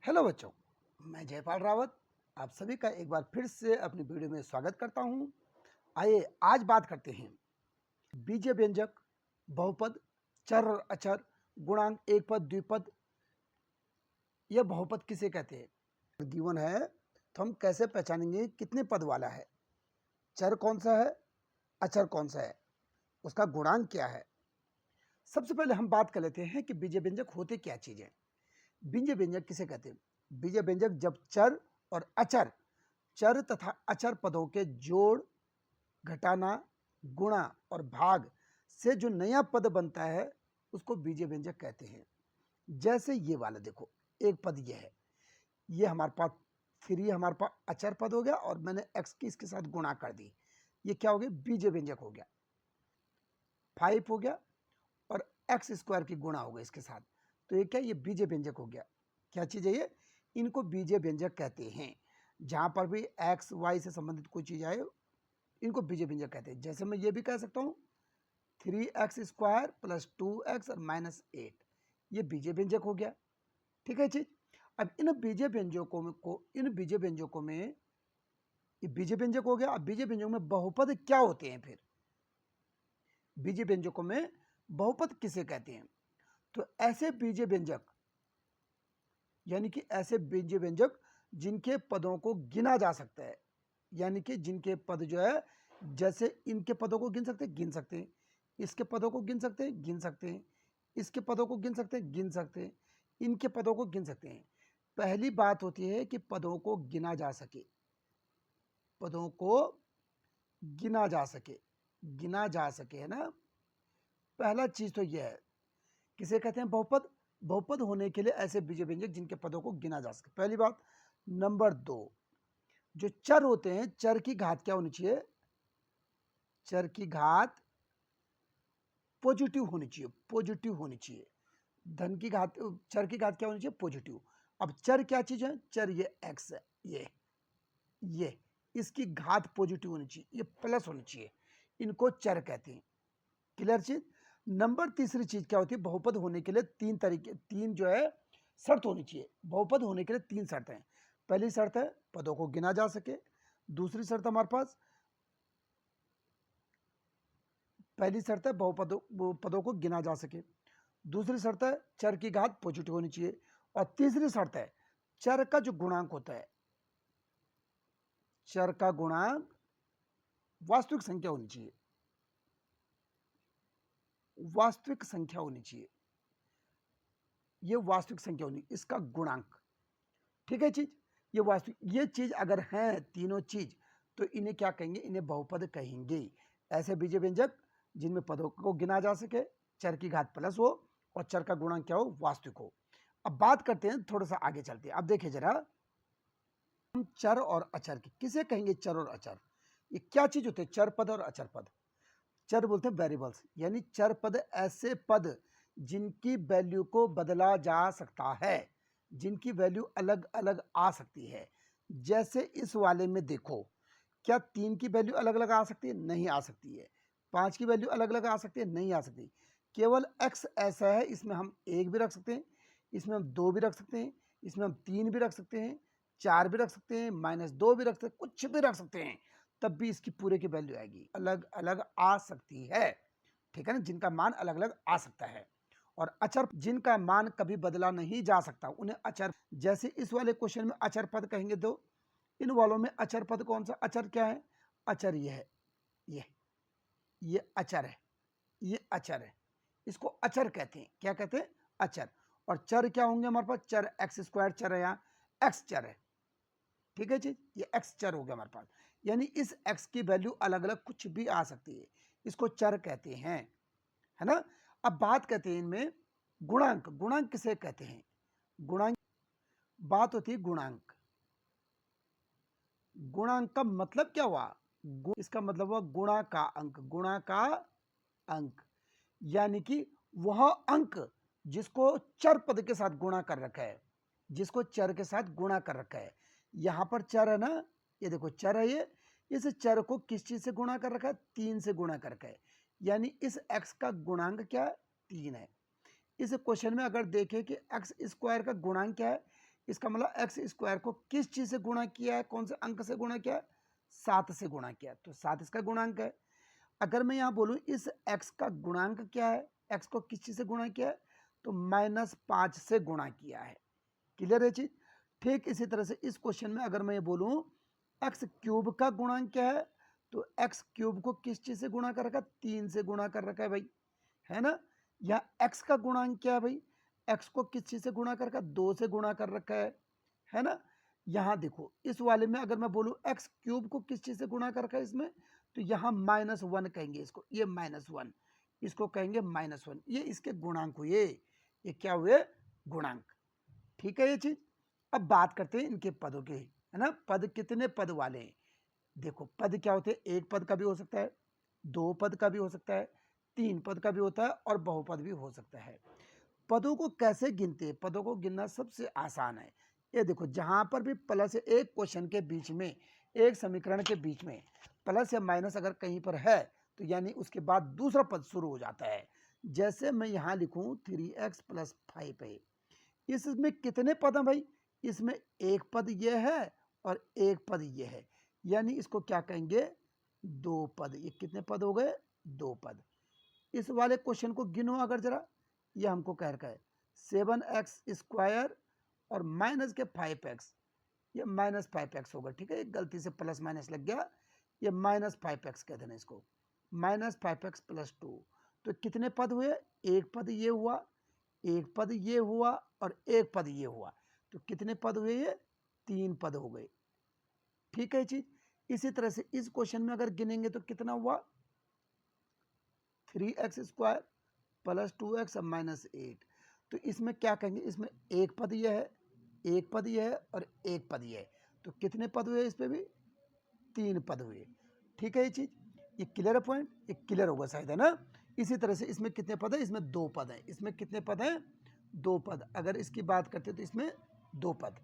Hello बच्चों, मैं जयपाल रावत आप सभी का एक बार फिर से अपनी वीडियो में स्वागत करता हूं। आइए आज बात करते हैं बीजीय व्यंजक, बहुपद, चर और अचर, गुणांक, एक पद, द्विपद। यह बहुपद किसे कहते हैं? गिवन है तो हम कैसे पहचानेंगे कितने पद वाला है? चर कौन सा है, अचर कौन सा है, उसका गुणांक क्या है? सबसे पहले हम बात कर लेते हैं कि बीजीय व्यंजक होते क्या चीजें। बीजीय व्यंजक किसे कहते हैं? बीजीय व्यंजक जब चर और अचर, चर तथा अचर पदों के जोड़, घटाना, गुणा और भाग से जो नया पद बनता है उसको बीजीय व्यंजक कहते हैं। जैसे ये वाला देखो, एक पद ये है, ये हमारे पास 3 हमारे पास अचर पद हो गया और मैंने x की इसके साथ गुणा कर दी, ये क्या हो गया? बीजीय व्यंजक हो गया। 5 हो गया और एक्स स्क्वायर की गुणा हो गई इसके साथ, तो ये क्या? ये बीजीय व्यंजक हो गया। क्या चीज है ये? इनको बीजीय व्यंजक कहते हैं। जहां पर भी एक्स वाई से संबंधित कोई चीज आए इनको बीजीय व्यंजक कहते हैं। जैसे मैं ये भी कह सकता हूं 3x स्क्वायर प्लस 2x और माइनस 8, ये बीजीय व्यंजक हो गया। ठीक है चीज। अब इन बीजीय व्यंजकों में ये बीजीय व्यंजक हो गया। अब बीजीय व्यंजकों में बहुपद क्या होते हैं? फिर बीजीय व्यंजकों में बहुपद किसे कहते हैं? तो ऐसे बीजीय व्यंजक, यानी कि ऐसे बीजीय व्यंजक जिनके पदों को गिना जा सकता है, यानी कि जिनके पद जो है, जैसे इनके पदों को गिन सकते हैं, इसके पदों को गिन सकते हैं, इसके पदों को गिन सकते हैं, इनके पदों को गिन सकते हैं। पहली बात होती है कि पदों को गिना जा सके, पदों को गिना जा सके, है ना। पहला चीज तो यह है, किसे कहते हैं? बहुपद। बहुपद होने के लिए ऐसे बीजीय व्यंजक जिनके पदों को गिना जा सके, पहली बात। नंबर 2, जो चर होते हैं, चर की घात क्या होनी चाहिए? चर की घात पॉजिटिव होनी चाहिए। धन की घात, चर की घात क्या होनी चाहिए? पॉजिटिव। अब चर क्या चीज है? चर ये एक्स है, ये इसकी घात पॉजिटिव होनी चाहिए, ये प्लस होनी चाहिए, इनको चर कहते हैं। क्लियर चीज। नंबर तीसरी चीज क्या होती है? बहुपद होने के लिए तीन जो है शर्त होनी चाहिए। बहुपद होने के लिए 3 शर्त हैं। पहली शर्त है पदों को गिना जा सके। दूसरी शर्त हमारे पास, पहली शर्त है पदों को गिना जा सके। दूसरी शर्त है चर की घात पॉजिटिव होनी चाहिए। और तीसरी शर्त है चर का जो गुणांक होता है, चर का गुणांक वास्तविक संख्या होनी चाहिए, वास्तविक संख्या होनी चाहिए, ये वास्तविक संख्या होनी, इसका गुणांक। ठीक है चीज। ये वास्तविक, ये चीज अगर है तीनों चीज, तो इन्हें क्या कहेंगे? इन्हें बहुपद कहेंगे। ऐसे बीजीय व्यंजक जिनमें पदों को गिना जा सके, चर की घात प्लस हो और चर का गुणांक क्या हो? वास्तविक हो। अब बात करते हैं, थोड़ा सा आगे चलते हैं। अब देखिए जरा, हम चर और अचर की, किसे कहेंगे चर और अचर? ये क्या चीज होते हैं? चर पद और अचर पद। चर बोलते हैं वेरिएबल्स, यानी चर पद ऐसे पद जिनकी वैल्यू को बदला जा सकता है, जिनकी वैल्यू अलग अलग आ सकती है। जैसे इस वाले में देखो, क्या 3 की वैल्यू अलग अलग आ सकती है? नहीं आ सकती है। 5 की वैल्यू अलग अलग आ सकती है? नहीं आ सकती। केवल x ऐसा है, इसमें हम 1 भी रख सकते हैं, इसमें हम 2 भी रख सकते हैं, इसमें हम 3 भी रख सकते हैं, 4 भी रख सकते हैं, -2 भी रख सकते हैं, कुछ भी रख सकते हैं, तब भी इसकी पूरे की वैल्यू आएगी, अलग अलग आ सकती है। ठीक है ना, जिनका मान अलग अलग आ सकता है। और अचर, जिनका मान कभी बदला नहीं जा सकता, उन्हें अचर। जैसे इस वाले क्वेश्चन में अचर पद कहेंगे, तो इन वालों में अचर पद कौन सा? अचर क्या है? अचर ये है, ये अचर है, ये अचर है, इसको अचर कहते हैं। क्या कहते हैं? अचर। और चर क्या होंगे हमारे पास? चर एक्स स्क्वायर चर है, यहाँ एक्स चर है। ठीक है जी, ये एक्स चर हो गया हमारे पास, यानी इस एक्स की वैल्यू अलग अलग कुछ भी आ सकती है, इसको चर कहते हैं, है ना। अब बात करते हैं इनमें गुणांक। गुणांक किसे कहते हैं? गुणांक, बात होती है गुणांक। गुणांक का मतलब क्या हुआ? इसका मतलब हुआ गुणा का अंक, गुणा का अंक, यानी कि वह अंक जिसको चर पद के साथ गुणा कर रखा है, जिसको चर के साथ गुणा कर रखा है। यहां पर चर है ना, ये देखो चर है, ये इस चर को किस चीज से गुणा कर रखा है? 3 से गुणा कर रखा है, यानी इस x का गुणांक क्या है? 3 है। इस क्वेश्चन में अगर देखें कि एक्स स्क्वायर का गुणांक क्या है, इसका मतलब एक्स स्क्वायर को किस चीज से गुणा किया है, कौन से अंक से गुणा किया है, 7 से गुणा किया, तो 7 इसका गुणांक है। अगर मैं यहाँ बोलूँ इस x का गुणांक क्या है, x को किस चीज से गुणा किया है, तो -5 से गुणा किया है। क्लियर है चीज। ठीक इसी तरह से इस क्वेश्चन में अगर मैं ये बोलूँ एक्स क्यूब का गुणांक क्या है, तो एक्स क्यूब को किस चीज से गुणा कर रखा है, 3 से गुणा कर रखा है भाई, है ना। या एक्स का गुणांक क्या है भाई, एक्स को किस चीज से गुणा कर रखा है, 2 से गुणा कर रखा है ना। यहाँ देखो इस वाले में अगर मैं बोलूँ एक्स क्यूब को किस चीज से गुणा कर रखा है इसमें, तो यहाँ -1 कहेंगे इसको, ये -1, इसको कहेंगे -1, ये इसके गुणांक हुए, ये क्या हुए, गुणांक। ठीक है ये चीज। अब बात करते हैं इनके पदों के, है ना। पद कितने पद वाले हैं, देखो पद क्या होते हैं, एक पद का भी हो सकता है, 2 पद का भी हो सकता है, 3 पद का भी होता है और बहुपद भी हो सकता है। पदों को कैसे गिनते हैं, पदों को गिनना सबसे आसान है। ये देखो जहां पर भी प्लस एक क्वेश्चन के बीच में, एक समीकरण के बीच में प्लस या माइनस अगर कहीं पर है, तो यानी उसके बाद दूसरा पद शुरू हो जाता है। जैसे मैं यहाँ लिखूं 3x + 5 है, इसमें कितने पद हैं भाई, इसमें एक पद ये है और एक पद ये है, यानी इसको क्या कहेंगे, 2 पद। ये कितने पद हो गए, 2 पद। इस वाले क्वेश्चन को गिनो अगर जरा, ये हमको कह रखा है 7x² और माइनस के 5x, ये -5x होगा। ठीक है, गलती से प्लस माइनस लग गया, ये -5x कह देना इसको, -5x + 2। तो कितने पद हुए, एक पद ये हुआ, एक पद ये हुआ और एक पद ये हुआ, तो कितने पद हुए, ये 3 पद हो गए। ठीक है चीज। इसी तरह से इस क्वेश्चन में अगर गिनेंगे तो कितना हुआ, 3x² + 2x -8। तो इसमें क्या कहेंगे, इसमें एक पद ये है, एक पद ये है और एक पद ये है, तो कितने पद हुए, इस पे भी 3 पद हुए। ठीक है ये चीज, ये क्लियर है पॉइंट, ये क्लियर होगा शायद, है ना। इसी तरह से इसमें कितने पद है, इसमें 2 पद है, इसमें कितने पद हैं, 2 पद। अगर इसकी बात करते तो इसमें 2 पद।